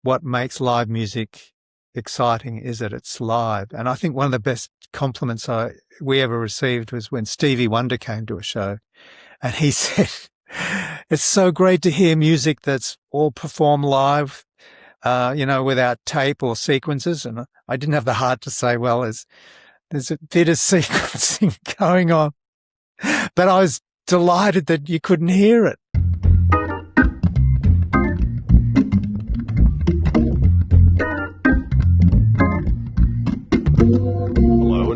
what makes live music exciting is that it's live. And I think one of the best compliments we ever received was when Stevie Wonder came to a show, and he said, "It's so great to hear music that's all performed live, without tape or sequences." And I didn't have the heart to say, well, there's a bit of sequencing going on, but I was delighted that you couldn't hear it.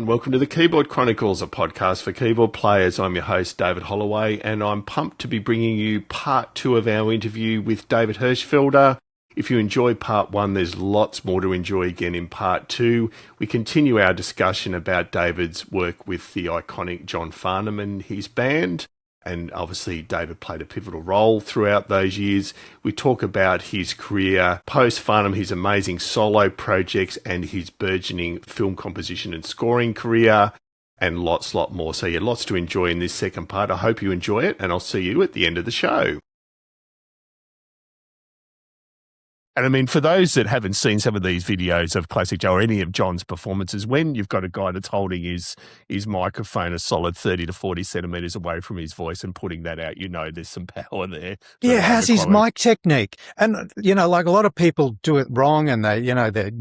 Welcome to the Keyboard Chronicles, a podcast for keyboard players. I'm your host, David Holloway, and I'm pumped to be bringing you part 2 of our interview with David Hirschfelder. If you enjoyed part 1, there's lots more to enjoy again in part 2. We continue our discussion about David's work with the iconic John Farnham and his band. And obviously, David played a pivotal role throughout those years. We talk about his career post-Farnham, his amazing solo projects, and his burgeoning film composition and scoring career, and lot more. So yeah, lots to enjoy in this second part. I hope you enjoy it, and I'll see you at the end of the show. And I mean, for those that haven't seen some of these videos of Classic Joe or any of John's performances, when you've got a guy that's holding his microphone a solid 30 to 40 centimetres away from his voice and putting that out, there's some power there. Yeah, how's his mic technique? And, like a lot of people do it wrong and they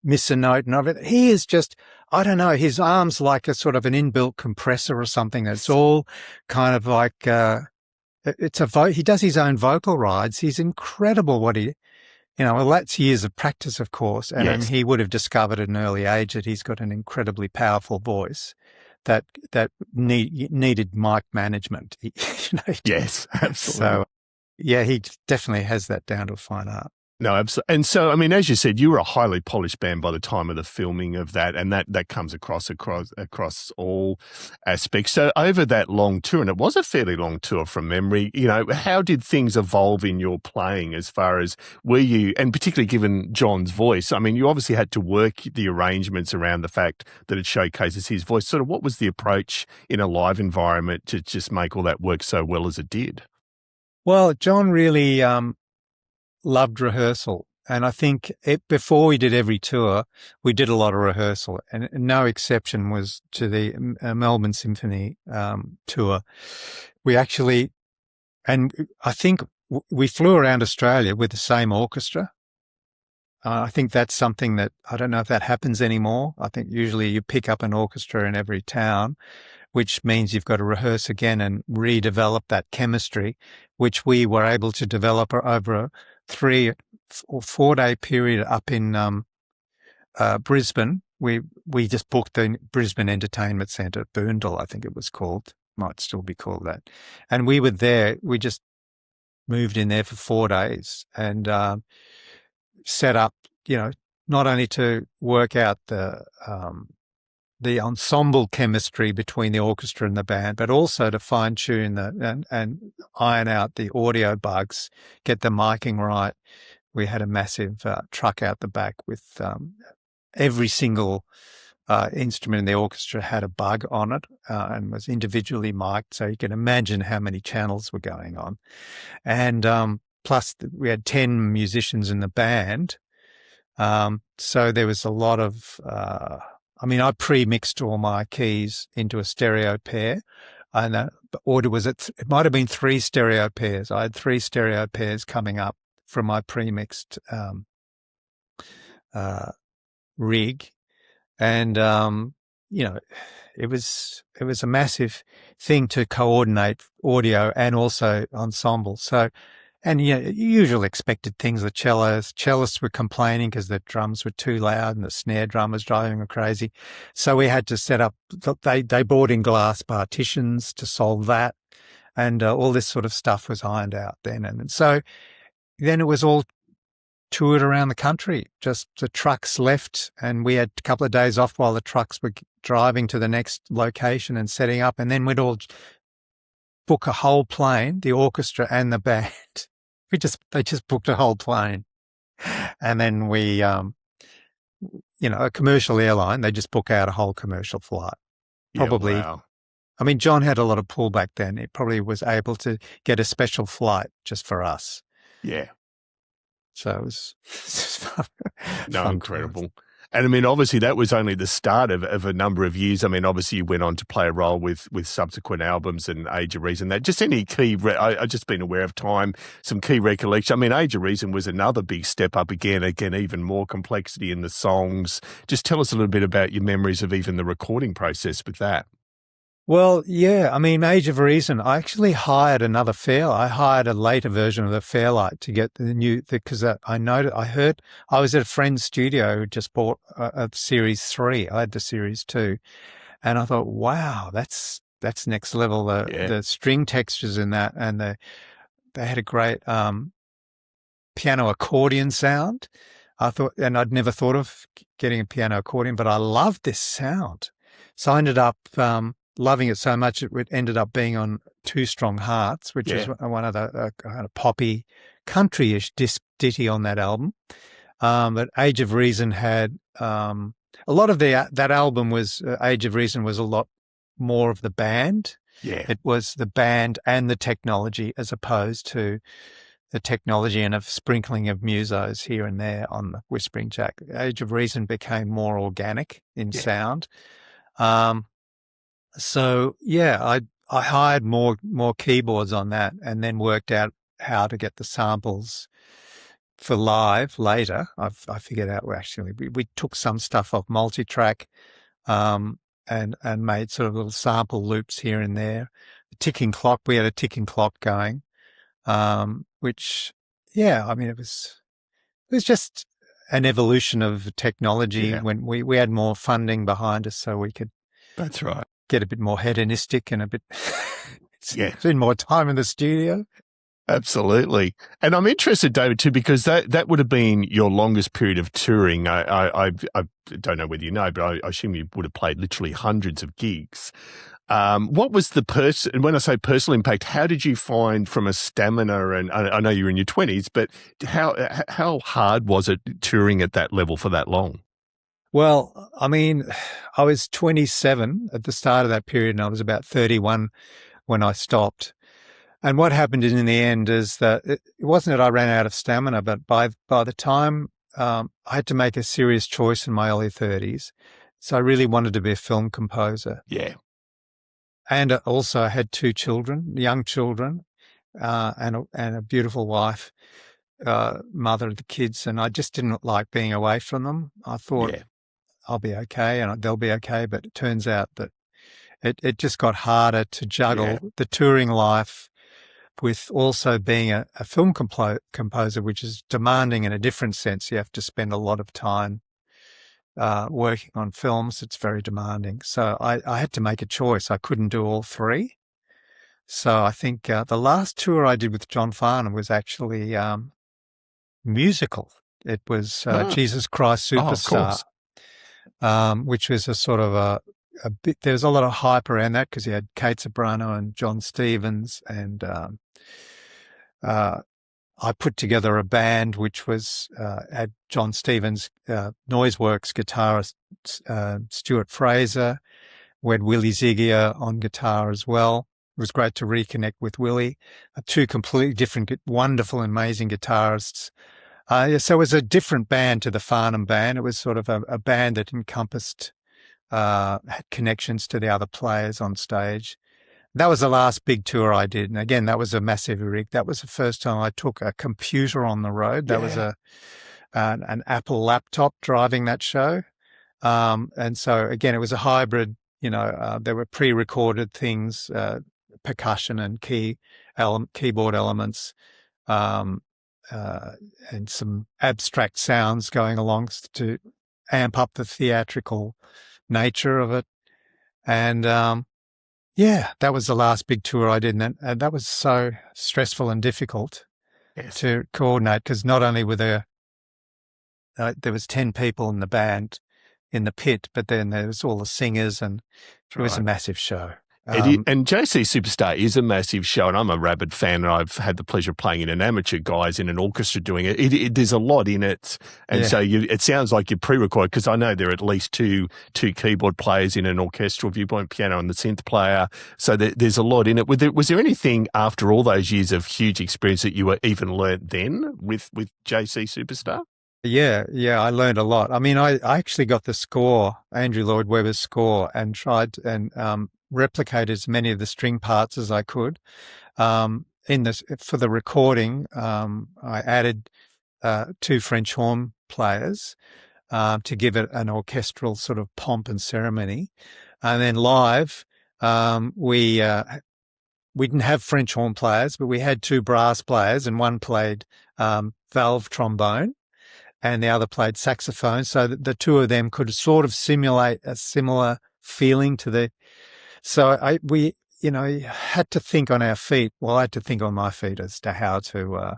miss a note and everything. He is just, I don't know, his arm's like a sort of an inbuilt compressor or something. It's all kind of like, he does his own vocal rides. He's incredible what he... that's years of practice, of course, and yes. He would have discovered at an early age that he's got an incredibly powerful voice that needed mic management. Yes, absolutely. So, yeah, he definitely has that down to a fine art. No, absolutely. And so, I mean, as you said, you were a highly polished band by the time of the filming of that, and that comes across all aspects. So over that long tour, and it was a fairly long tour from memory, how did things evolve in your playing as far as were you, and particularly given John's voice, I mean, you obviously had to work the arrangements around the fact that it showcases his voice. Sort of what was the approach in a live environment to just make all that work so well as it did? Well, John really... loved rehearsal. And I think before we did every tour, we did a lot of rehearsal, and no exception was to the Melbourne Symphony tour. We actually, and I think we flew around Australia with the same orchestra. I think that's something that, I don't know if that happens anymore. I think usually you pick up an orchestra in every town, which means you've got to rehearse again and redevelop that chemistry, which we were able to develop over a 3 or 4 day period up in Brisbane. We just booked the Brisbane Entertainment Centre, Boondall, I think it was called, might still be called that. And we were there. We just moved in there for 4 days and set up, not only to work out the ensemble chemistry between the orchestra and the band, but also to fine-tune and iron out the audio bugs, get the miking right. We had a massive truck out the back with every single instrument in the orchestra had a bug on it and was individually mic'd, so you can imagine how many channels were going on. And plus we had 10 musicians in the band, so there was a lot of... I pre-mixed all my keys into a stereo pair, and the order was it might have been 3 stereo pairs. I had 3 stereo pairs coming up from my pre-mixed rig, and it was a massive thing to coordinate audio and also ensemble. So. And usual expected things. The cellists were complaining because the drums were too loud and the snare drum was driving them crazy. So we had to set up, they brought in glass partitions to solve that. And all this sort of stuff was ironed out then. And so then it was all toured around the country. Just the trucks left and we had a couple of days off while the trucks were driving to the next location and setting up. And then we'd all book a whole plane, the orchestra and the band. They just booked a whole plane. And then we, a commercial airline, they just book out a whole commercial flight. Probably. Yeah, wow. I mean, John had a lot of pull back then. He probably was able to get a special flight just for us. Yeah. So it was No, fun times. incredible. And I mean, obviously, that was only the start of a number of years. I mean, obviously, you went on to play a role with subsequent albums and Age of Reason. That just any key. I've just been aware of time. Some key recollection. I mean, Age of Reason was another big step up again. Again, even more complexity in the songs. Just tell us a little bit about your memories of even the recording process with that. Well, yeah, I mean, Age of Reason, I actually hired another Fairlight. I hired a later version of the Fairlight to get the new, because I heard, I was at a friend's studio who just bought a Series 3. I had the Series 2. And I thought, wow, that's next level. The string textures in that, and they had a great piano accordion sound. I thought, and I'd never thought of getting a piano accordion, but I loved this sound. So I ended up loving it so much it ended up being on Two Strong Hearts, which is one of the kind of poppy, country-ish ditty on that album. But Age of Reason had a lot of that album was Age of Reason was a lot more of the band. Yeah, it was the band and the technology as opposed to the technology and a sprinkling of musos here and there on the Whispering Jack. Age of Reason became more organic in sound. So yeah, I hired more keyboards on that, and then worked out how to get the samples for live later. I figured out we took some stuff off multi-track, and made sort of little sample loops here and there. The ticking clock, we had a ticking clock going, which I mean it was just an evolution of technology when we had more funding behind us, so we could. That's right. Get a bit more hedonistic and a bit spend more time in the studio. Absolutely. And I'm interested, David, too, because that would have been your longest period of touring. I don't know whether you know, but I assume you would have played literally hundreds of gigs. What was the when I say personal impact, how did you find from a stamina, and I know you're in your 20s, but how hard was it touring at that level for that long? Well, I mean, I was 27 at the start of that period, and I was about 31 when I stopped. And what happened in the end is that it wasn't that I ran out of stamina, but by the time I had to make a serious choice in my early 30s, so I really wanted to be a film composer. Yeah. And also I had 2 children, young children, and a beautiful wife, mother of the kids, and I just didn't like being away from them. I thought, I'll be okay and they'll be okay. But it turns out that it just got harder to juggle the touring life with also being a film composer, which is demanding in a different sense. You have to spend a lot of time working on films. It's very demanding. So I had to make a choice. I couldn't do all 3. So I think the last tour I did with John Farnham was actually musical. It was Jesus Christ Superstar. Which was a sort of a bit, there was a lot of hype around that because you had Kate Sobrano and John Stevens, and I put together a band which was had John Stevens, Noiseworks guitarist Stuart Fraser. We had Willie Ziegler on guitar as well. It was great to reconnect with Willie. 2 completely different, wonderful, amazing guitarists. So it was a different band to the Farnham band. It was sort of a band that encompassed, had connections to the other players on stage. That was the last big tour I did. And again, that was a massive rig. That was the first time I took a computer on the road. That was an Apple laptop driving that show. And so again, it was a hybrid, there were pre-recorded things, percussion and keyboard elements, and some abstract sounds going along to amp up the theatrical nature of it. And that was the last big tour I did. And that was so stressful and difficult to coordinate, because not only were there was 10 people in the band in the pit, but then there was all the singers, and it was a massive show. And JC Superstar is a massive show, and I'm a rabid fan, and I've had the pleasure of playing in an amateur guys in an orchestra doing it. There's a lot in it, and so it sounds like you're pre-recorded, because I know there are at least two keyboard players in an orchestral viewpoint, piano and the synth player, so there's a lot in it. Was there anything after all those years of huge experience that you were even learnt then with JC Superstar? Yeah, yeah, I learned a lot. I mean, I actually got the score, Andrew Lloyd Webber's score, and tried and replicated as many of the string parts as I could. In this for the recording, I added two French horn players to give it an orchestral sort of pomp and ceremony, and then live we didn't have French horn players, but we had two brass players, and one played valve trombone and the other played saxophone, so that the two of them could sort of simulate a similar feeling to the. So we had to think on our feet. Well, I had to think on my feet as to how to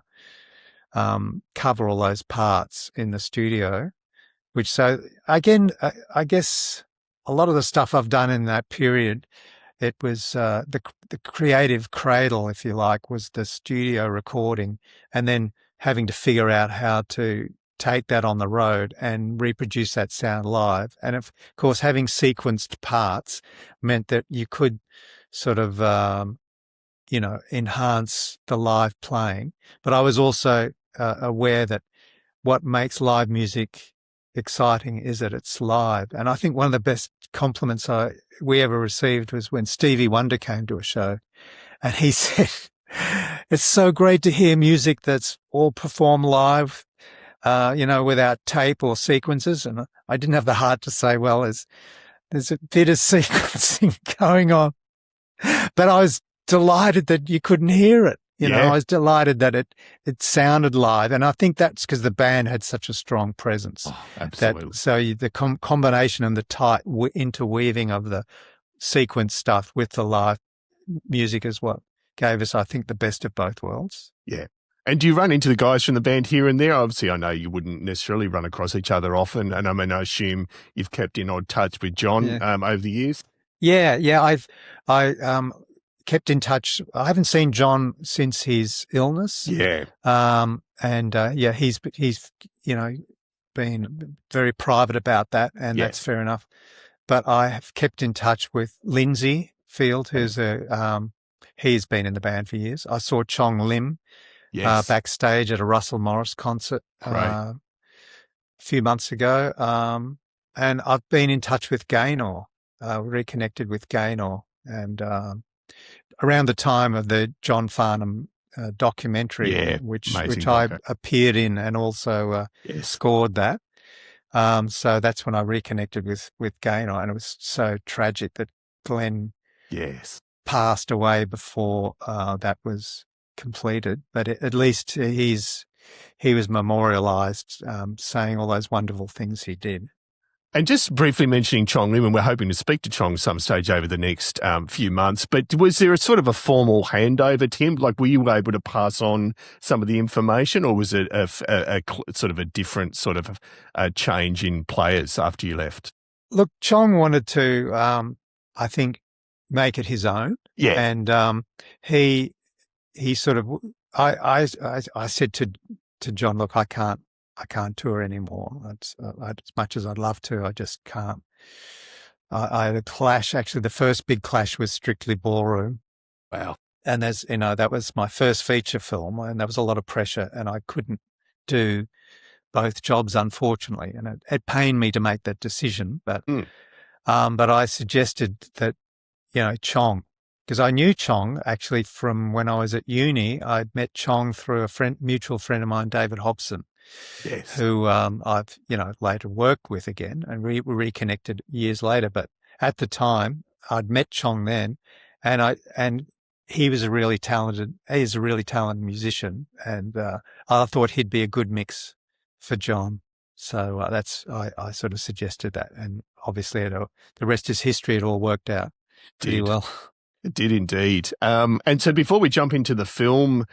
cover all those parts in the studio. Which so again, I guess a lot of the stuff I've done in that period, it was the creative cradle, if you like, was the studio recording, and then having to figure out how to take that on the road and reproduce that sound live. And of course, having sequenced parts meant that you could sort of, enhance the live playing. But I was also aware that what makes live music exciting is that it's live. And I think one of the best compliments we ever received was when Stevie Wonder came to a show, and he said, "It's so great to hear music that's all performed live, without tape or sequences." And I didn't have the heart to say, well, there's a bit of sequencing going on, but I was delighted that you couldn't hear it. I was delighted that it sounded live, and I think that's because the band had such a strong presence. Oh, absolutely. The combination and the tight interweaving of the sequence stuff with the live music is what gave us, I think, the best of both worlds. Yeah. And do you run into the guys from the band here and there? Obviously, I know you wouldn't necessarily run across each other often, and I assume you've kept in odd touch with John over the years. Yeah. I kept in touch. I haven't seen John since his illness. Yeah. He's been very private about that, and that's fair enough. But I have kept in touch with Lindsay Field, who's he's been in the band for years. I saw Chong Lim backstage at a Russell Morris concert a few months ago. And I've been in touch with Gaynor, reconnected with Gaynor, and around the time of the John Farnham documentary, which I appeared in and also scored that. So that's when I reconnected with Gaynor, and it was so tragic that Glenn passed away before that was completed. But at least he was memorialized, saying all those wonderful things he did. And just briefly mentioning Chong Lim, and we're hoping to speak to Chong some stage over the next few months, but was there a sort of a formal handover to him? Like, were you able to pass on some of the information, or was it a sort of a different sort of change in players after you left? Look, Chong wanted to, I think, make it his own. Yeah. And he sort of, I said to John, look, I can't tour anymore. As much as I'd love to, I just can't. I had a clash. Actually, the first big clash was strictly Ballroom. Wow. And that was my first feature film, and there was a lot of pressure, and I couldn't do both jobs, unfortunately. And it pained me to make that decision. But I suggested that, Chong, because I knew Chong actually from when I was at uni. I'd met Chong through a mutual friend of mine, David Hobson. Yes. Who I've later worked with again, and we reconnected years later. But at the time, I'd met Chong then, and he was a really talented musician, and I thought he'd be a good mix for John. So I sort of suggested that, and obviously the rest is history. It all worked out pretty well. It did indeed. And so before we jump into the film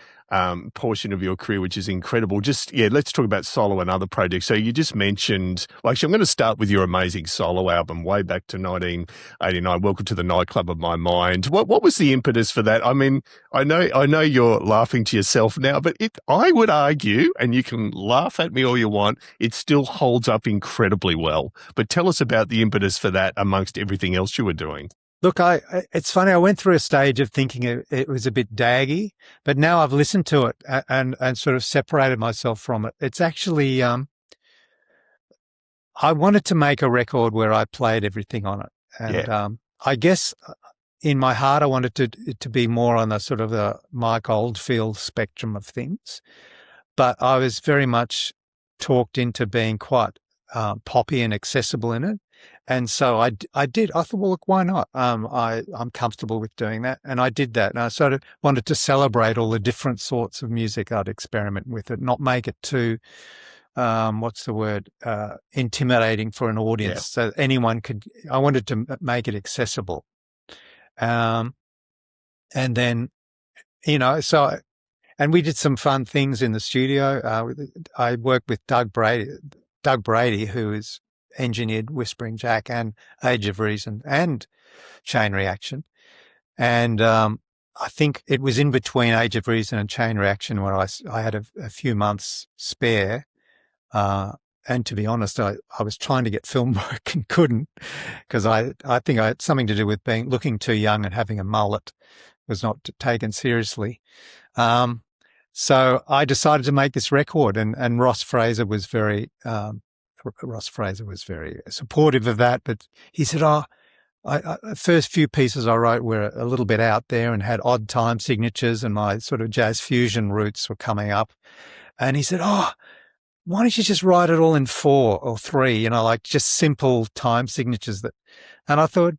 portion of your career, which is incredible, let's talk about solo and other projects. So you just mentioned, I'm going to start with your amazing solo album way back to 1989, Welcome to the Nightclub of My Mind. What was the impetus for that? I mean, I know you're laughing to yourself now, but I would argue, and you can laugh at me all you want, it still holds up incredibly well. But tell us about the impetus for that amongst everything else you were doing. Look, it's funny. I went through a stage of thinking it was a bit daggy, but now I've listened to it and sort of separated myself from it. It's actually, I wanted to make a record where I played everything on it. And I guess in my heart, I wanted it to be more on the sort of the Mike Oldfield spectrum of things. But I was very much talked into being quite poppy and accessible in it. And so I did. I thought, well, look, why not? I'm comfortable with doing that. And I did that. And I sort of wanted to celebrate all the different sorts of music I'd experiment with it, not make it too, intimidating for an audience. So anyone I wanted to make it accessible. And then, and we did some fun things in the studio. I worked with Doug Brady, who is engineered Whispering Jack and Age of Reason and Chain Reaction. And I think it was in between Age of Reason and Chain Reaction where I had a few months spare. And to be honest, I was trying to get film work and couldn't, because I think I had something to do with looking too young and having a mullet was not taken seriously. So I decided to make this record, and Ross Fraser was very supportive of that. But he said, the first few pieces I wrote were a little bit out there and had odd time signatures, and my sort of jazz fusion roots were coming up. And he said, why don't you just write it all in 4 or 3, like just simple time signatures and I thought,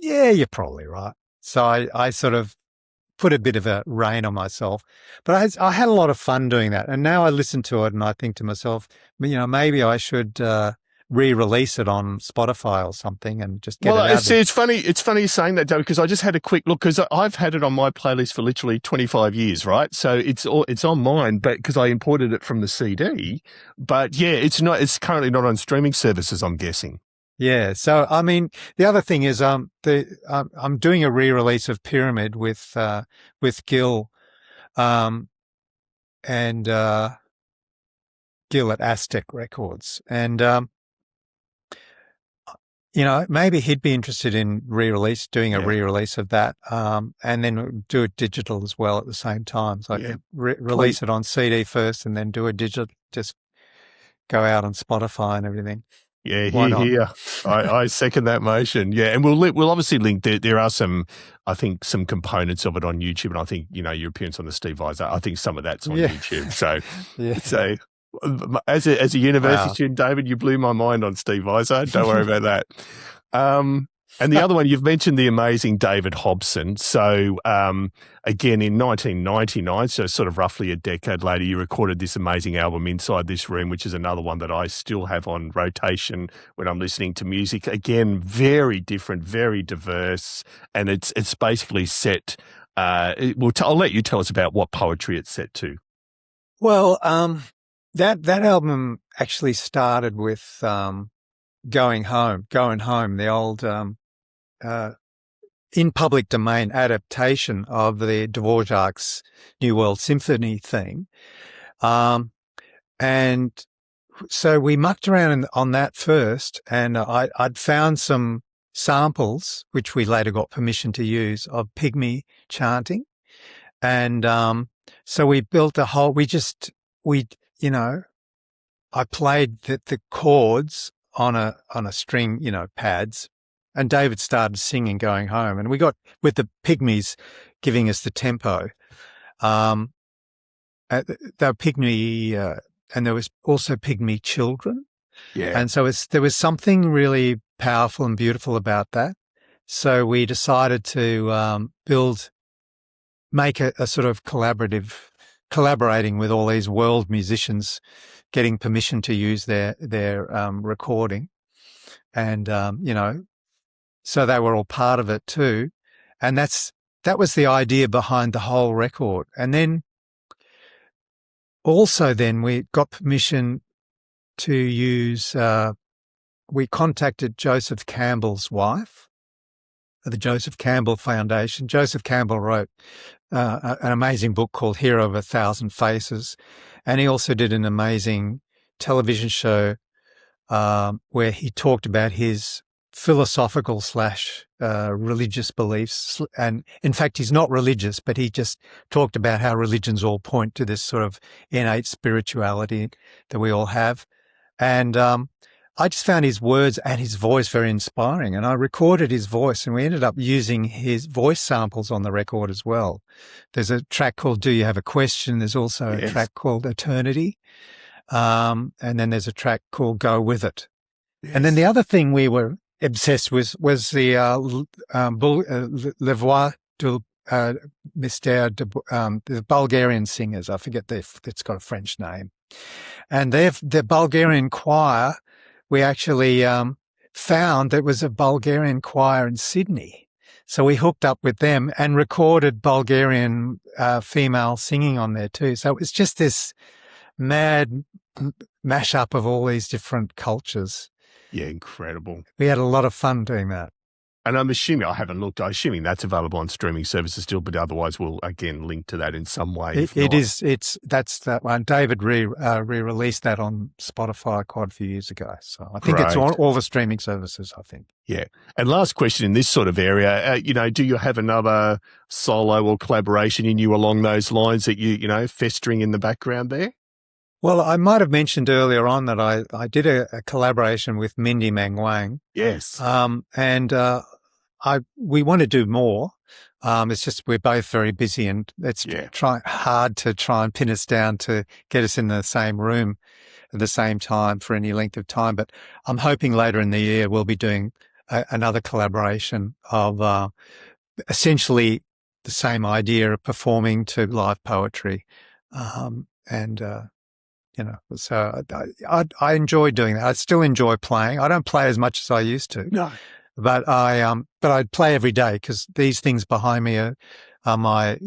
yeah, you're probably right. So I sort of put a bit of a rein on myself, but I had a lot of fun doing that. And now I listen to it and I think to myself, maybe I should, re-release it on Spotify or something and just get it out. It's funny. It's funny you saying that, David, because I just had a quick look, because I've had it on my playlist for literally 25 years, right? So it's on mine, but because I imported it from the CD. But yeah, it's currently not on streaming services, I'm guessing. Yeah. So I mean, the other thing is, I'm doing a re-release of Pyramid with Gil, and Gil at Aztec Records, and maybe he'd be interested in doing a re-release of that, and then do it digital as well at the same time. So I could release it on CD first and then do a digital, just go out on Spotify and everything. Yeah, here. I second that motion. Yeah, and we'll obviously link. There are some components of it on YouTube, and I think your appearance on the Steve Vai, I think some of that's on YouTube. So, so as a university student, David, you blew my mind on Steve Vai. Don't worry about that. And the other one, you've mentioned the amazing David Hobson. So, again, in 1999, so sort of roughly a decade later, you recorded this amazing album, Inside This Room, which is another one that I still have on rotation when I'm listening to music. Again, very different, very diverse, and it's basically set. I'll let you tell us about what poetry it's set to. Well, that album actually started with Going Home, the old in public domain adaptation of the Dvorak's New World Symphony theme. And so we mucked around on that first, and I'd found some samples, which we later got permission to use, of pygmy chanting. And so we built I played the chords on a string, pads, and David started singing Going Home, and we got with the pygmies giving us the tempo. They were pygmy, and there was also pygmy children. Yeah. And so there was something really powerful and beautiful about that. So we decided to make a sort of collaborating with all these world musicians, getting permission to use their recording. And, so they were all part of it too. And that was the idea behind the whole record. And then we got permission to use, we contacted Joseph Campbell's wife, the Joseph Campbell Foundation. Joseph Campbell wrote an amazing book called Hero of a Thousand Faces. And he also did an amazing television show where he talked about his philosophical / religious beliefs. And in fact, he's not religious, but he just talked about how religions all point to this sort of innate spirituality that we all have. And I just found his words and his voice very inspiring, and I recorded his voice, and we ended up using his voice samples on the record as well. There's a track called Do You Have a Question? There's also a track called Eternity. And then there's a track called Go With It. Yes. And then the other thing we were obsessed with was the Le Voix du Mystère, the Bulgarian singers. I forget it's got a French name. And the Bulgarian choir, we actually found there was a Bulgarian choir in Sydney. So we hooked up with them and recorded Bulgarian female singing on there too. So it was just this mad mashup of all these different cultures. Yeah, incredible. We had a lot of fun doing that. And I'm assuming, I haven't looked, I'm assuming that's available on streaming services still, but otherwise we'll again link to that in some way. That's that one. David re-released that on Spotify quite a few years ago. So I think it's on all the streaming services, I think. Yeah. And last question in this sort of area, do you have another solo or collaboration in you along those lines that you festering in the background there? Well, I might have mentioned earlier on that I did a collaboration with Mindy Mangwang. Yes. We want to do more. It's just we're both very busy, and it's hard to try and pin us down to get us in the same room at the same time for any length of time. But I'm hoping later in the year we'll be doing another collaboration of essentially the same idea of performing to live poetry. So I enjoy doing that. I still enjoy playing. I don't play as much as I used to. No. But I play every day because these things behind me are my,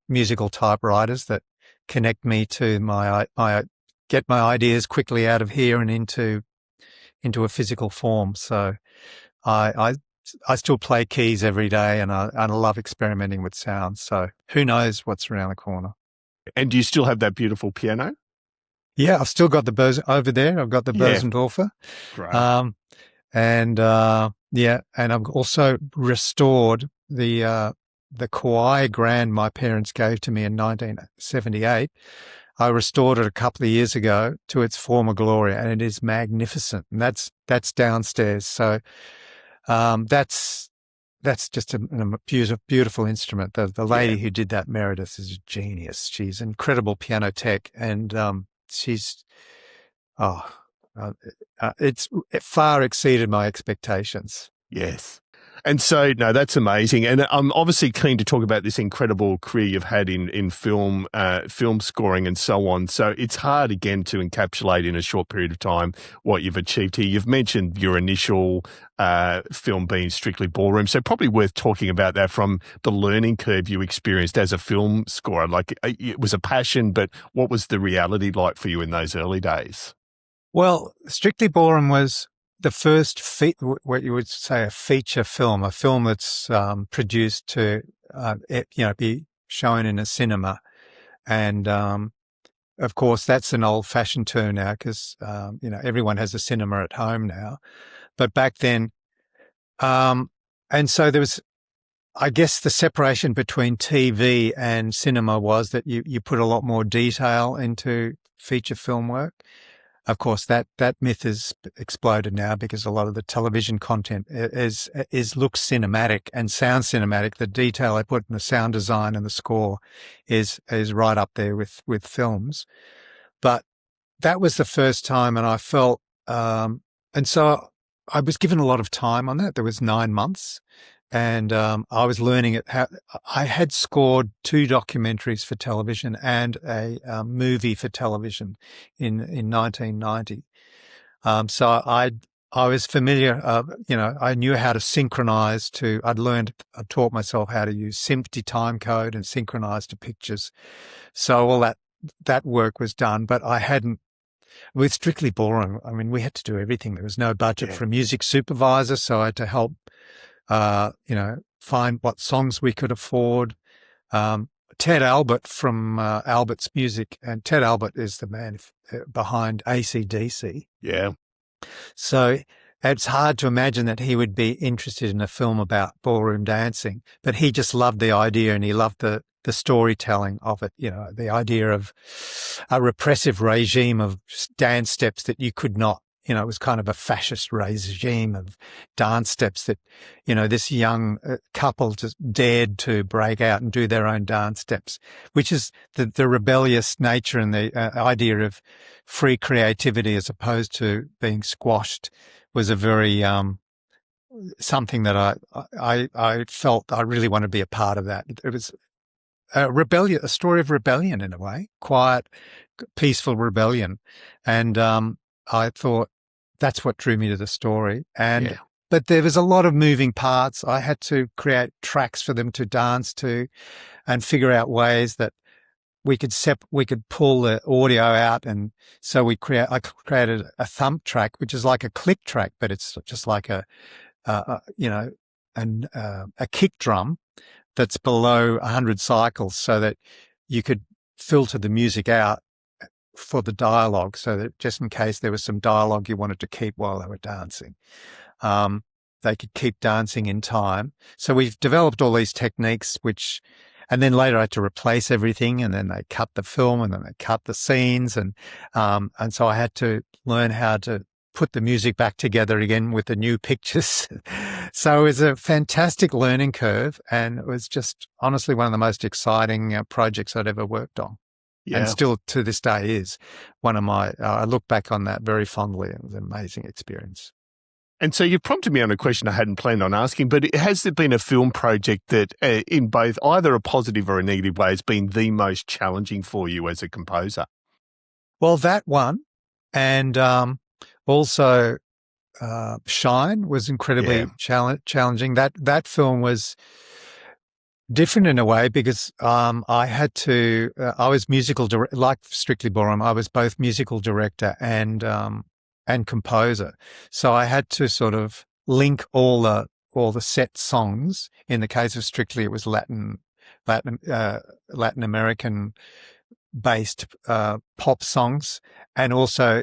musical typewriters that connect me to get my ideas quickly out of here and into a physical form. So I still play keys every day, and I love experimenting with sounds. So who knows what's around the corner. And do you still have that beautiful piano? Yeah, I've still got the over there. I've got the Bösendorfer. Right. And I've also restored the Kauai Grand my parents gave to me in 1978. I restored it a couple of years ago to its former glory, and it is magnificent. And that's downstairs. So that's just a beautiful instrument. The lady who did that, Meredith, is a genius. She's an incredible piano tech, and it far exceeded my expectations. Yes. And so, no, that's amazing. And I'm obviously keen to talk about this incredible career you've had in film scoring and so on. So it's hard, again, to encapsulate in a short period of time what you've achieved here. You've mentioned your initial film being strictly Ballroom, so probably worth talking about that from the learning curve you experienced as a film scorer. Like, it was a passion, but what was the reality like for you in those early days? Well, Strictly Ballroom was the first, what you would say, a feature film, a film that's produced to, be shown in a cinema. And, of course, that's an old-fashioned term now because, everyone has a cinema at home now. But back then, and so there was, I guess, the separation between TV and cinema was that you put a lot more detail into feature film work. Of course, that myth has exploded now because a lot of the television content looks cinematic and sounds cinematic. The detail I put in the sound design and the score is right up there with films. But that was the first time, and I felt, and so I was given a lot of time on that. There was 9 months, and I was learning it. I had scored 2 documentaries for television and a movie for television in 1990. So I was familiar. I knew how to synchronize to. I taught myself how to use SMPTE time code and synchronize to pictures. So all that work was done, but I hadn't. With Strictly Ballroom, I mean, we had to do everything. There was no budget for a music supervisor, so I had to help. Find what songs we could afford. Ted Albert from Albert's Music, and Ted Albert is the man behind AC/DC. Yeah. So it's hard to imagine that he would be interested in a film about ballroom dancing, but he just loved the idea, and he loved the storytelling of it, the idea of a repressive regime of dance steps that you could not it was kind of a fascist regime of dance steps that, this young couple just dared to break out and do their own dance steps, which is the rebellious nature and the idea of free creativity as opposed to being squashed was a very, something that I felt I really wanted to be a part of that. It was a story of rebellion in a way, quiet, peaceful rebellion. And I thought that's what drew me to the story. But there was a lot of moving parts. I had to create tracks for them to dance to and figure out ways that we could pull the audio out. And so I created a thump track, which is like a click track, but it's just like a kick drum that's below 100 cycles, so that you could filter the music out for the dialogue, so that just in case there was some dialogue you wanted to keep while they were dancing, they could keep dancing in time. So we've developed all these techniques, and then later I had to replace everything, and then they cut the film, and then they cut the scenes, and so I had to learn how to put the music back together again with the new pictures. So it was a fantastic learning curve, and it was just honestly one of the most exciting projects I'd ever worked on. Yeah. And still to this day is one of my, I look back on that very fondly. It was an amazing experience. And so you prompted me on a question I hadn't planned on asking, but has there been a film project that in both either a positive or a negative way has been the most challenging for you as a composer? Well, that one, and also Shine was incredibly challenging. That film was different in a way because I had to. I was musical director, like Strictly Ballroom. I was both musical director and composer. So I had to sort of link all the set songs. In the case of Strictly, it was Latin American based pop songs, and also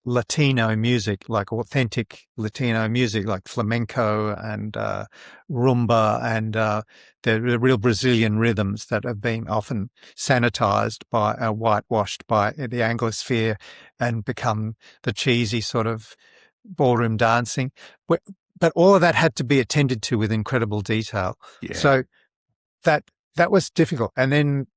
Latino music, like authentic Latino music, like flamenco and rumba and the real Brazilian rhythms that have been often sanitized by, whitewashed by the Anglosphere and become the cheesy sort of ballroom dancing. But all of that had to be attended to with incredible detail. Yeah. So that was difficult. And then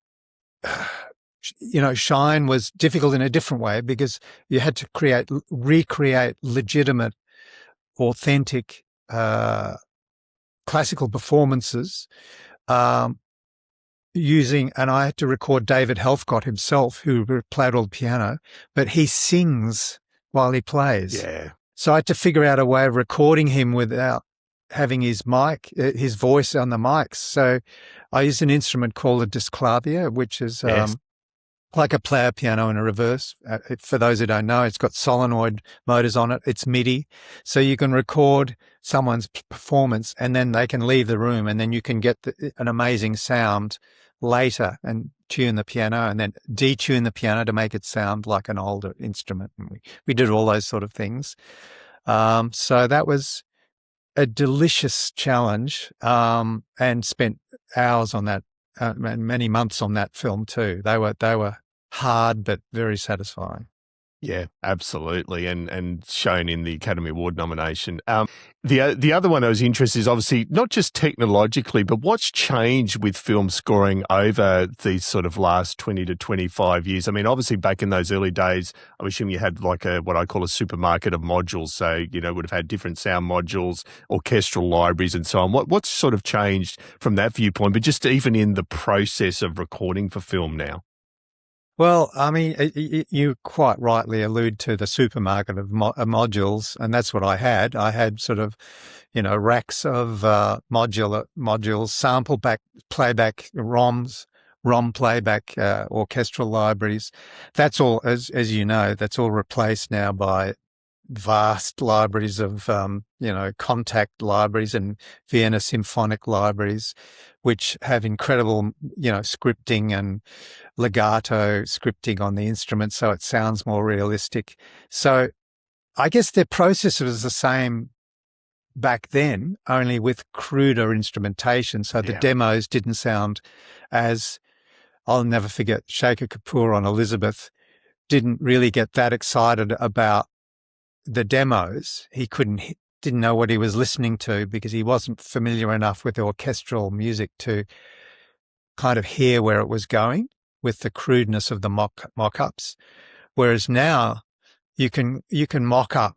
Shine was difficult in a different way because you had to recreate legitimate, authentic classical performances and I had to record David Hirschfelder himself, who played all the piano, but he sings while he plays. Yeah. So I had to figure out a way of recording him without having his voice on the mics. So I used an instrument called a disclavier, which is like a player piano in a reverse. For those who don't know, it's got solenoid motors on it. It's MIDI. So you can record someone's performance and then they can leave the room and then you can get an amazing sound later and tune the piano and then detune the piano to make it sound like an older instrument. And we did all those sort of things. So that was a delicious challenge and spent hours on that. And many months on that film too. They were hard but very satisfying. Yeah, absolutely, and shown in the Academy Award nomination. The other one I was interested in is obviously not just technologically, but what's changed with film scoring over these sort of last 20 to 25 years. I mean, obviously back in those early days, I'm assuming you had like what I call a supermarket of modules. So, would have had different sound modules, orchestral libraries and so on. What's sort of changed from that viewpoint, but just even in the process of recording for film now? Well, I mean, you quite rightly allude to the supermarket of modules, and that's what I had. I had sort of, racks of modules, sample playback ROMs, ROM playback orchestral libraries. That's all, as you know, that's all replaced now by vast libraries of, contact libraries and Vienna symphonic libraries, which have incredible, scripting and legato scripting on the instrument, so it sounds more realistic. So I guess the process was the same back then, only with cruder instrumentation. So the demos didn't sound as, I'll never forget, Shaker Kapoor on Elizabeth didn't really get that excited about the demos, he didn't know what he was listening to because he wasn't familiar enough with orchestral music to kind of hear where it was going with the crudeness of the mock-ups. Whereas now you can mock up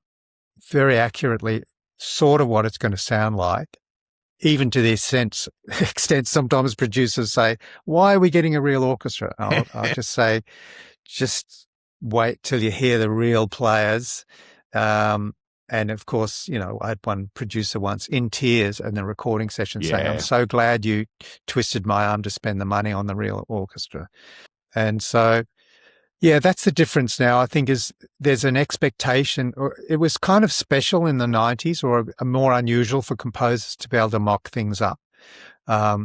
very accurately sort of what it's going to sound like, even to the extent sometimes producers say, why are we getting a real orchestra? I'll just say, just wait till you hear the real players. And of course, I had one producer once in tears in the recording session saying, I'm so glad you twisted my arm to spend the money on the real orchestra. And so, yeah, that's the difference now, I think, is there's an expectation, or it was kind of special in the 90s, or more unusual for composers to be able to mock things up. There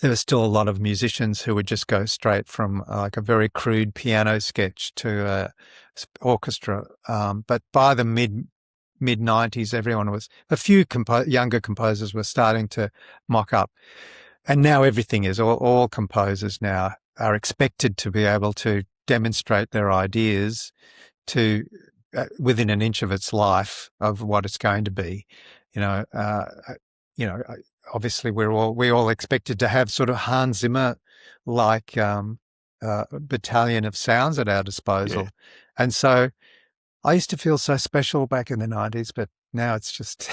were still a lot of musicians who would just go straight from like a very crude piano sketch to a orchestra. But by the mid-90s, a few younger composers were starting to mock up. And now everything is, all composers now are expected to be able to demonstrate their ideas to within an inch of its life of what it's going to be. Obviously we're all expected to have sort of Hans Zimmer like battalion of sounds at our disposal. Yeah. And so I used to feel so special back in the 90s, but now it's just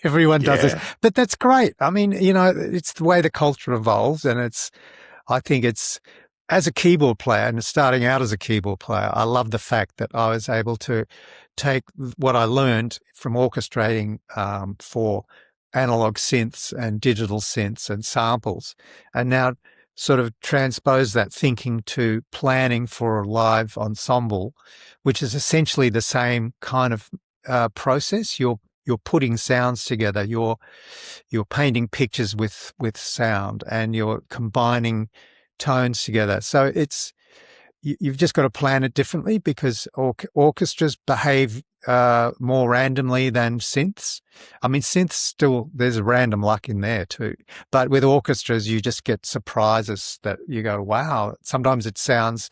everyone does this. But that's great. I mean, it's the way the culture evolves, and I think it's, as a keyboard player and starting out as a keyboard player, I love the fact that I was able to take what I learned from orchestrating for analog synths and digital synths and samples, and now sort of transpose that thinking to planning for a live ensemble, which is essentially the same kind of process. You're putting sounds together, you're painting pictures with sound, and you're combining tones together. So you've just got to plan it differently, because orchestras behave more randomly than synths. I mean, synths still, there's a random luck in there too. But with orchestras, you just get surprises that you go, wow, sometimes it sounds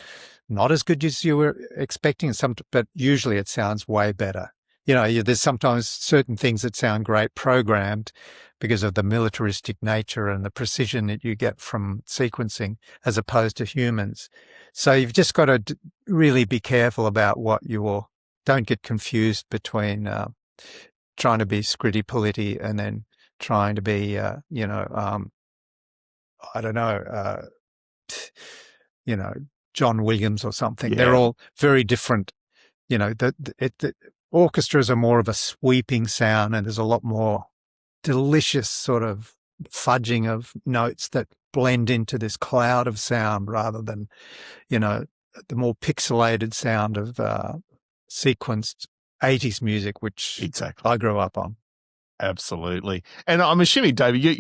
not as good as you were expecting, but usually it sounds way better. There's sometimes certain things that sound great programmed because of the militaristic nature and the precision that you get from sequencing as opposed to humans. So you've just got to really be careful about don't get confused between trying to be scritti-politti and then trying to be, I don't know, John Williams or something. Yeah. They're all very different. The orchestras are more of a sweeping sound, and there's a lot more delicious sort of fudging of notes that blend into this cloud of sound rather than, the more pixelated sound of sequenced 80s music, which I grew up on. Absolutely. And I'm assuming, David, you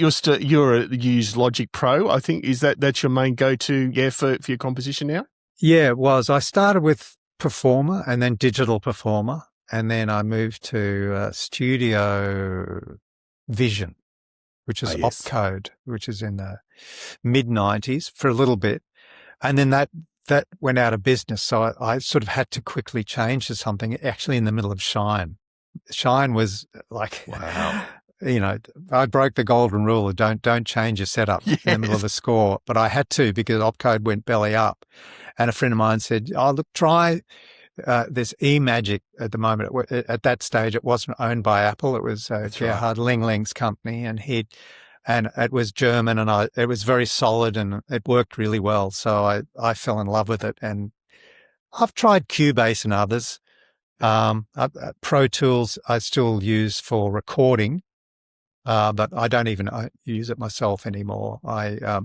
use Logic Pro. I think that's your main go-to, for your composition now? Yeah, it was. I started with Performer and then Digital Performer, and then I moved to Studio Vision, which is opcode, which is in the mid-90s for a little bit. And then that went out of business. So I sort of had to quickly change to something actually in the middle of Shine. Shine was like, wow. I broke the golden rule of don't change your setup in the middle of a score, but I had to because opcode went belly up. And a friend of mine said, "Oh, look, try this eMagic at the moment." At that stage, it wasn't owned by Apple; it was Gerhard Lingling's company, and it was German, and it was very solid, and it worked really well. So I fell in love with it, and I've tried Cubase and others. Pro Tools I still use for recording, but I don't even use it myself anymore. I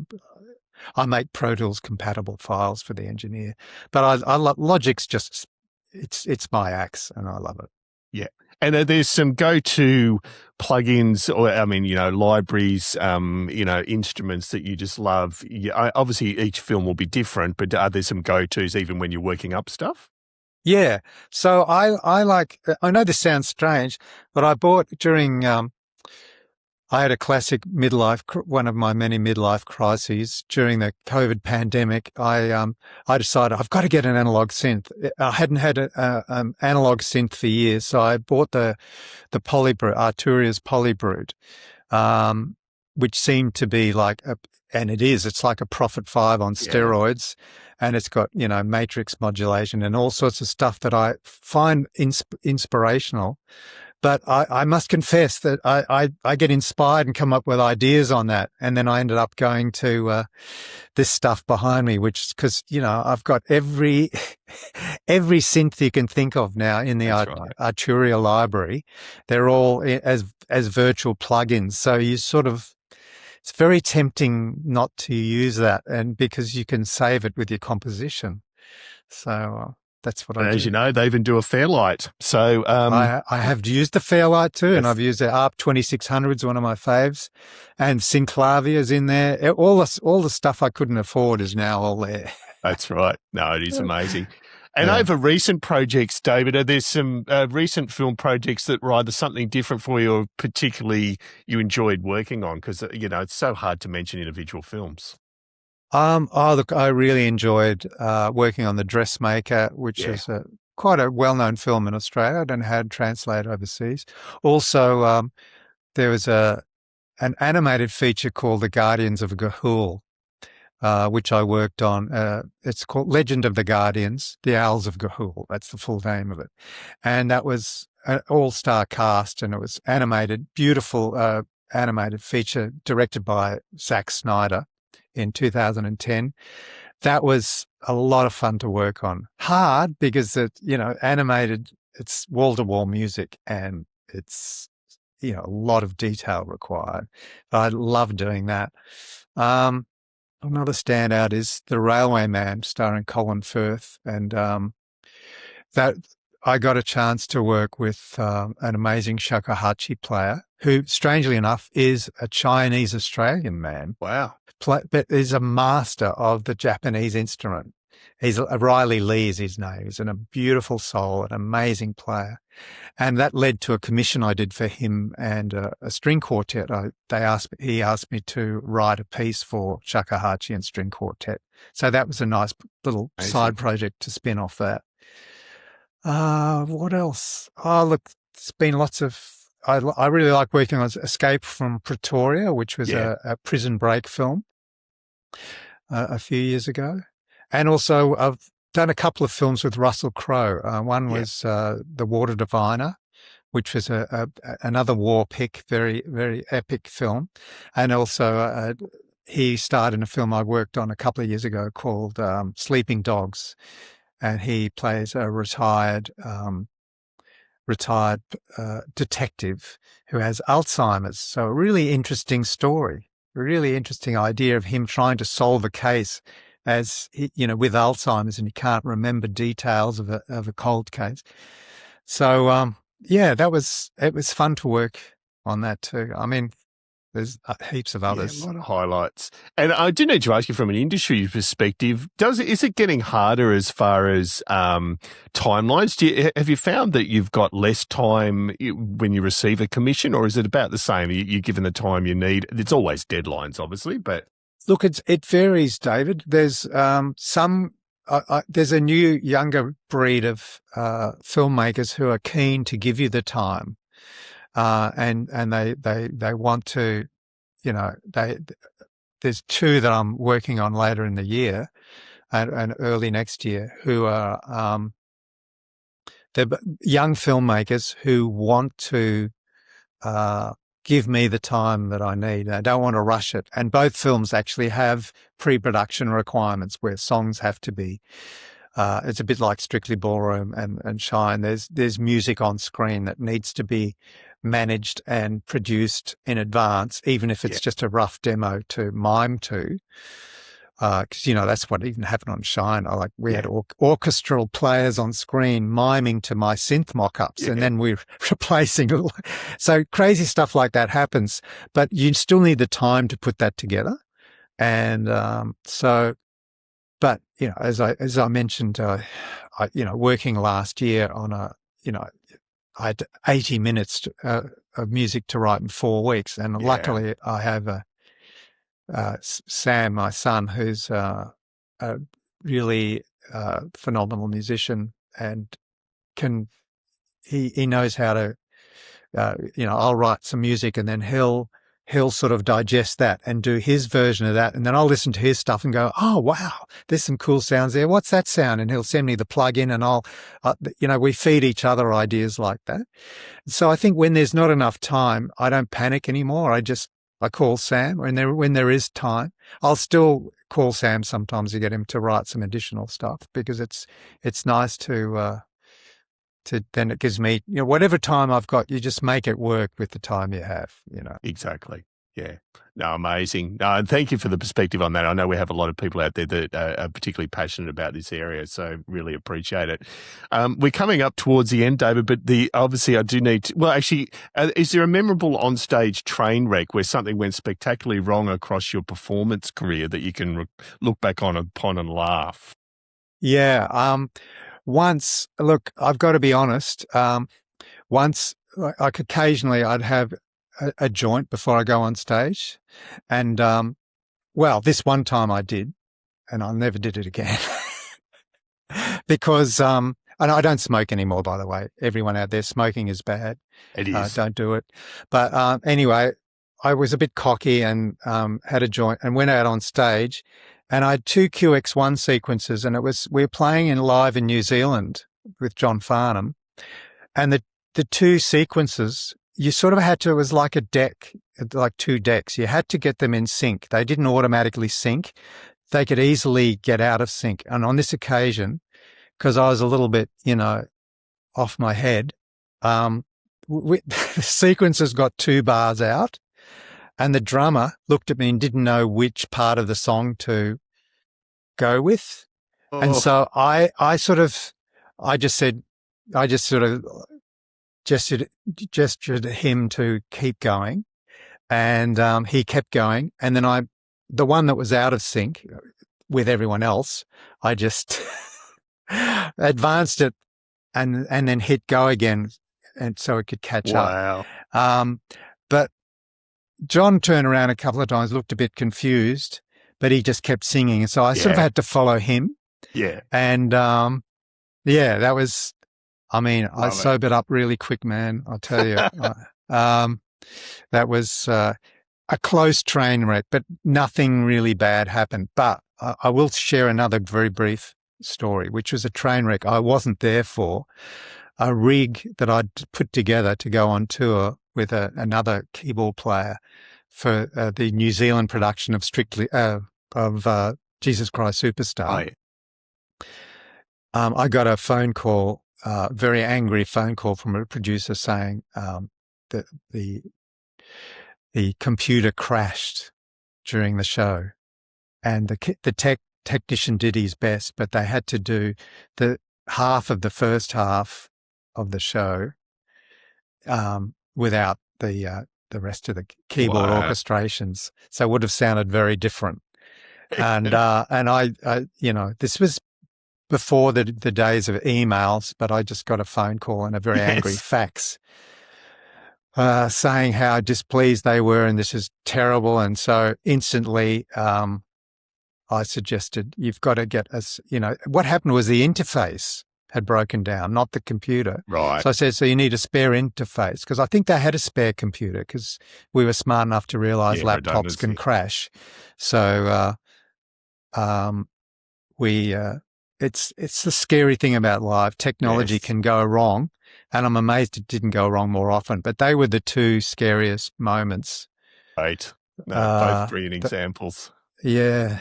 make Pro Tools compatible files for the engineer, but I love Logic's just it's my axe, and I love it. Yeah, and there's some go-to plugins, or libraries, instruments that you just love. Obviously, each film will be different, but are there some go-tos even when you're working up stuff? Yeah. So I know this sounds strange, but I bought during I had a classic one of my many midlife crises during the COVID pandemic. I decided I've got to get an analog synth. I hadn't had an analog synth for years, so I bought the PolyBrute, Arturia's PolyBrute, which seemed to be and it's like a Prophet 5 on steroids, and it's got, matrix modulation and all sorts of stuff that I find inspirational. But I must confess that I get inspired and come up with ideas on that. And then I ended up going to this stuff behind me, because, I've got every synth you can think of now in the Arturia library. They're all as virtual plugins. So it's very tempting not to use that, and because you can save it with your composition. So that's what I do. As you know, they even do a Fairlight. So I have used the Fairlight too, and I've used the ARP 2600 is one of my faves, and Synclavia's in there. All the stuff I couldn't afford is now all there. That's right. No, it is amazing. And over recent projects, David, are there some recent film projects that were either something different for you or particularly you enjoyed working on? Because, it's so hard to mention individual films. Look, I really enjoyed working on The Dressmaker, which is quite a well-known film in Australia. I don't know how to translate overseas. Also, there was an animated feature called The Guardians of Ga'Hoole, which I worked on. It's called Legend of the Guardians, The Owls of Ga'Hoole. That's the full name of it. And that was an all-star cast, and it was animated, beautiful animated feature directed by Zack Snyder in 2010. That was a lot of fun to work on. Hard because animated, it's wall-to-wall music, and it's, a lot of detail required. I love doing that. Another standout is The Railway Man, starring Colin Firth, and that I got a chance to work with an amazing shakuhachi player who, strangely enough, is a Chinese-Australian man. Wow. But is a master of the Japanese instrument. Riley Lee is his name. He's a beautiful soul, an amazing player. And that led to a commission I did for him and a string quartet. He asked me to write a piece for shakuhachi and string quartet. So that was a nice little side project to spin off that. What else? Oh, look, it's been lots of... I really like working on Escape from Pretoria, which was a prison break film a few years ago. And also I've done a couple of films with Russell Crowe. One was The Water Diviner, which was another war pick, very, very epic film. And also he starred in a film I worked on a couple of years ago called Sleeping Dogs. And he plays a retired detective who has Alzheimer's. So a really interesting story, a really interesting idea of him trying to solve a case with Alzheimer's, and he can't remember details of a cold case. So, it was fun to work on that too. I mean, there's heaps of others. A lot of highlights. And I do need to ask you from an industry perspective, is it getting harder as far as timelines? Have you found that you've got less time when you receive a commission, or is it about the same? You're given the time you need? It's always deadlines, obviously, but... Look, it varies, David. There's there's a new younger breed of filmmakers who are keen to give you the time. And they want to, there's two that I'm working on later in the year and early next year who are, they're young filmmakers who want to, give me the time that I need. I don't want to rush it. And both films actually have pre-production requirements where songs have to be, it's a bit like Strictly Ballroom and Shine. There's music on screen that needs to be managed and produced in advance, even if it's just a rough demo to mime to. Because, that's what even happened on Shine. We had orchestral players on screen miming to my synth mock-ups, and then we're replacing. So crazy stuff like that happens, but you still need the time to put that together. And but as I mentioned, working last year on I had 80 minutes of music to write in 4 weeks. And luckily I have Sam, my son, who's a really phenomenal musician, and he knows how to, I'll write some music and then he'll sort of digest that and do his version of that. And then I'll listen to his stuff and go, oh, wow, there's some cool sounds there. What's that sound? And he'll send me the plug-in, and we feed each other ideas like that. So I think when there's not enough time, I don't panic anymore. I call Sam when there is time. I'll still call Sam sometimes to get him to write some additional stuff, because it's nice to then it gives me, whatever time I've got, you just make it work with the time you have, Exactly. Yeah. No, amazing. No, and thank you for the perspective on that. I know we have a lot of people out there that are particularly passionate about this area, so really appreciate it. We're coming up towards the end, David, but obviously I do need to, well, actually, is there a memorable onstage train wreck where something went spectacularly wrong across your performance career that you can look back upon and laugh? Yeah. Once, look, I've got to be honest. Once, like occasionally, I'd have a joint before I go on stage, and this one time I did, and I never did it again because and I don't smoke anymore. By the way, everyone out there, smoking is bad. It is. Don't do it. But anyway, I was a bit cocky and had a joint and went out on stage. And I had 2 QX1 sequences, and we were playing live in New Zealand with John Farnham. And the 2 sequences, you sort of had to, it was like a deck, like 2 decks. You had to get them in sync. They didn't automatically sync. They could easily get out of sync. And on this occasion, because I was a little bit, off my head, the sequences got 2 bars out. And the drummer looked at me and didn't know which part of the song to go with. Oh. And so I just sort of gestured at him to keep going. And he kept going. And then the one that was out of sync with everyone else, I just advanced it and then hit go again, and so it could catch up. Wow. But John turned around a couple of times, looked a bit confused, but he just kept singing. And so I sort of had to follow him. Yeah. And, that was, I sobered up really quick, man. I'll tell you. That was a close train wreck, but nothing really bad happened. But I will share another very brief story, which was a train wreck I wasn't there for. A rig that I'd put together to go on tour with another keyboard player for the New Zealand production of Jesus Christ Superstar. Oh, yeah. I got a phone call, very angry phone call from a producer saying that the computer crashed during the show, and the technician did his best, but they had to do the half of the first half of the show without the rest of the keyboard orchestrations, so it would have sounded very different. And I this was before the days of emails, but I just got a phone call and a very angry fax saying how displeased they were and this is terrible. And so instantly I suggested, you've got to get us, what happened was the interface had broken down, not the computer. Right. So I said, so you need a spare interface, because I think they had a spare computer, because we were smart enough to realize laptops can crash. So it's the scary thing about live. Technology can go wrong, and I'm amazed it didn't go wrong more often. But they were the 2 scariest moments. Right. Both brilliant examples. Yeah.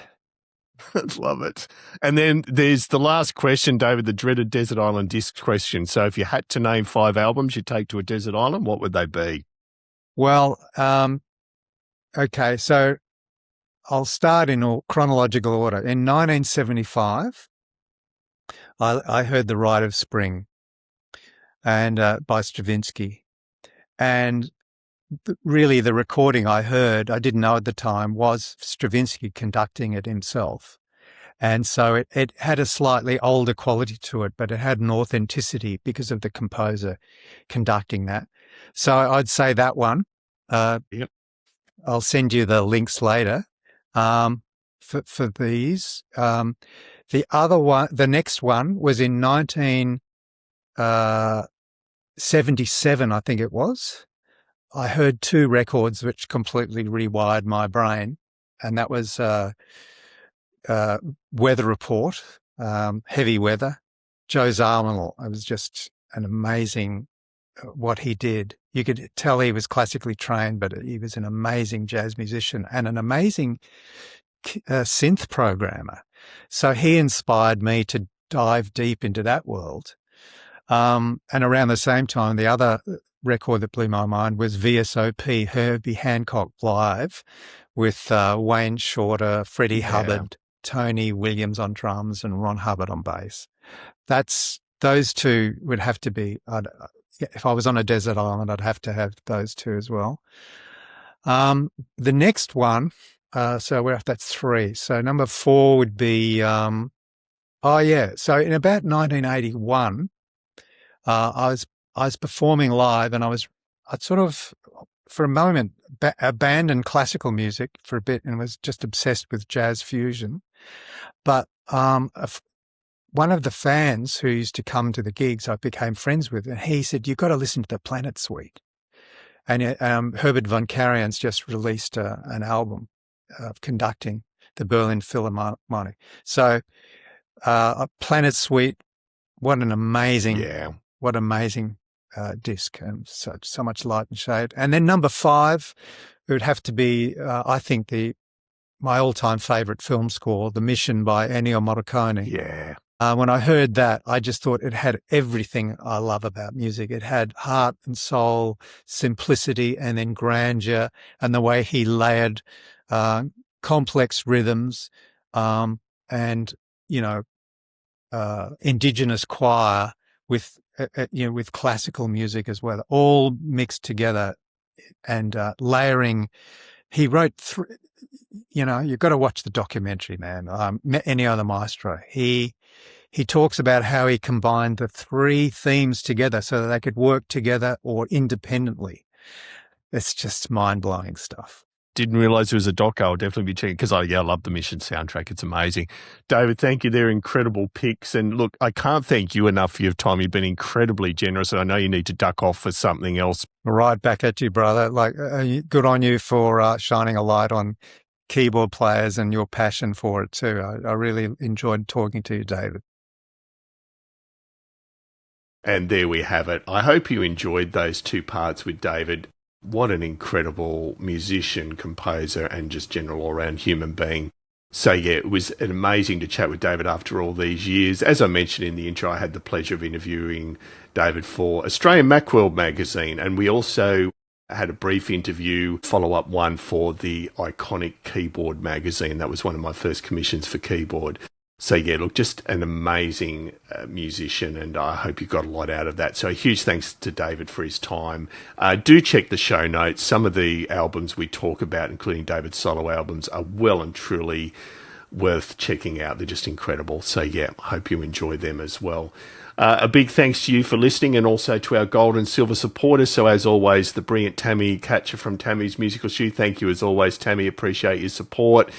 Love it. And then there's the last question, David, the dreaded desert island disc question. So if you had to name 5 albums you'd take to a desert island, what would they be? Well, okay, so I'll start in chronological order. In 1975, I heard The Rite of Spring and by Stravinsky. And really the recording I heard, I didn't know at the time, was Stravinsky conducting it himself. And so it had a slightly older quality to it, but it had an authenticity because of the composer conducting that. So I'd say that one. Yep. I'll send you the links later for these. The other one, the next one was in 1977, I think it was. I heard two records which completely rewired my brain, and that was Weather Report, Heavy Weather, Joe Zawinul. It was just an amazing what he did. You could tell he was classically trained, but he was an amazing jazz musician and an amazing synth programmer. So he inspired me to dive deep into that world. And around the same time, the other record that blew my mind was VSOP, Herbie Hancock Live, with Wayne Shorter, Freddie Hubbard, Tony Williams on drums, and Ron Hubbard on bass. Those two would have to be, if I was on a desert island, I'd have to have those two as well. The next one, so that's three. So number 4 would be, so in about 1981, I was performing live, and I'd sort of, for a moment, abandoned classical music for a bit and was just obsessed with jazz fusion. But one of the fans who used to come to the gigs, I became friends with, and he said, "You've got to listen to the Planet Suite." And Herbert von Karajan's just released an album conducting the Berlin Philharmonic. So Planet Suite, what an amazing disc, and so much light and shade. And then number 5, it would have to be, I think, my all-time favorite film score, The Mission by Ennio Morricone. Yeah. When I heard that, I just thought it had everything I love about music. It had heart and soul, simplicity, and then grandeur, and the way he layered complex rhythms and, indigenous choir with classical music as well, all mixed together and layering. He wrote you've got to watch the documentary, man. Ennio the Maestro. He talks about how he combined the 3 themes together so that they could work together or independently. It's just mind-blowing stuff. Didn't realise it was a doc. I'll definitely be checking because I love the Mission soundtrack. It's amazing. David, thank you. They're incredible picks. And look, I can't thank you enough for your time. You've been incredibly generous, and I know you need to duck off for something else. Right back at you, brother. Good on you for shining a light on keyboard players and your passion for it too. I really enjoyed talking to you, David. And there we have it. I hope you enjoyed those 2 parts with David. What an incredible musician, composer, and just general all-round human being. So, it was amazing to chat with David after all these years. As I mentioned in the intro, I had the pleasure of interviewing David for Australian Macworld magazine, and we also had a brief interview, follow-up one for the iconic Keyboard magazine. That was one of my first commissions for keyboard. So, just an amazing musician, and I hope you got a lot out of that. So a huge thanks to David for his time. Do check the show notes. Some of the albums we talk about, including David's solo albums, are well and truly worth checking out. They're just incredible. So, I hope you enjoy them as well. A big thanks to you for listening, and also to our gold and silver supporters. So, as always, the brilliant Tammy Catcher from Tammy's Musical Shoe. Thank you as always, Tammy. Appreciate your support.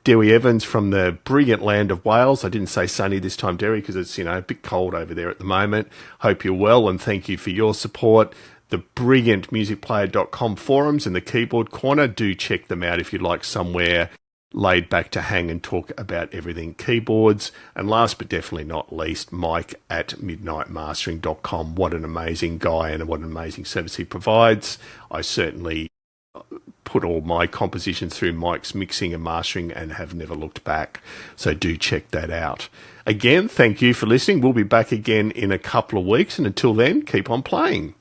Dewey Evans from the brilliant land of Wales. I didn't say sunny this time, Derry, because it's, a bit cold over there at the moment. Hope you're well, and thank you for your support. The brilliant musicplayer.com forums and the Keyboard Corner. Do check them out if you'd like somewhere laid back to hang and talk about everything keyboards. And last but definitely not least, Mike at midnightmastering.com. What an amazing guy and what an amazing service he provides. I certainly put all my compositions through Mike's mixing and mastering and have never looked back. So do check that out. Again, thank you for listening. We'll be back again in a couple of weeks. And until then, keep on playing.